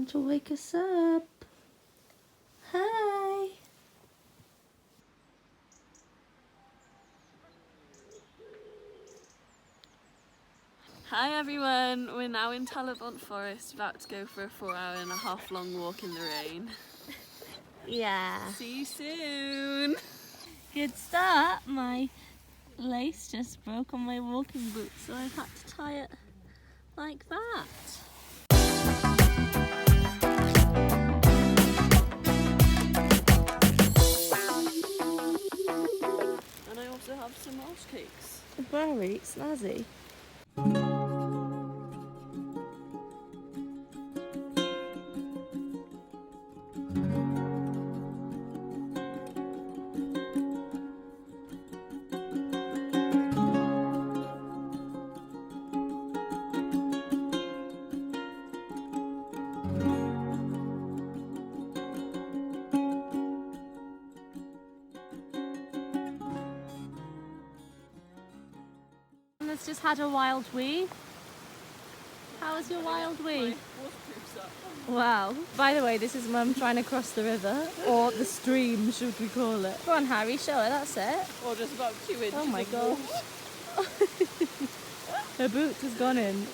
to wake us up. Hi. Hi everyone, we're now in Tal-Y-Bont Forest, about to go for a 4.5 hour long walk in the rain. Yeah. See you soon! Good start. My lace just broke on my walking boot, so I've had to tie it like that. And I also have some Welsh cakes. Very snazzy. Let's just had a wild wee. How was your wild wee? Wow. By the way, this is Mum trying to cross the river, or the stream, should we call it. Go on, Harry, show her, that's it. Or just about 2 inches. Oh my of god. water. Her boot has gone in.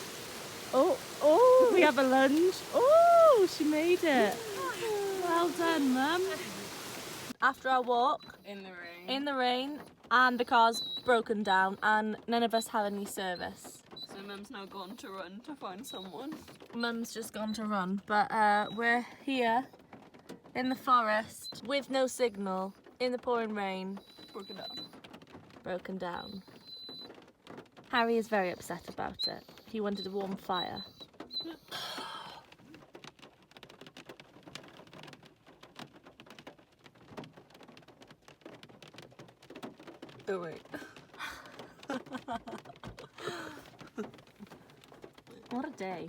Oh, we have a lunge. Oh, she made it. Well done, Mum. After our walk, In the rain. in the rain, and the car's broken down, and none of us have any service. So Mum's now gone to run to find someone. Mum's just gone to run, but we're here in the forest with no signal, in the pouring rain, Broken down. broken down. Harry is very upset about it. He wanted a warm fire. Oh wait. What a day.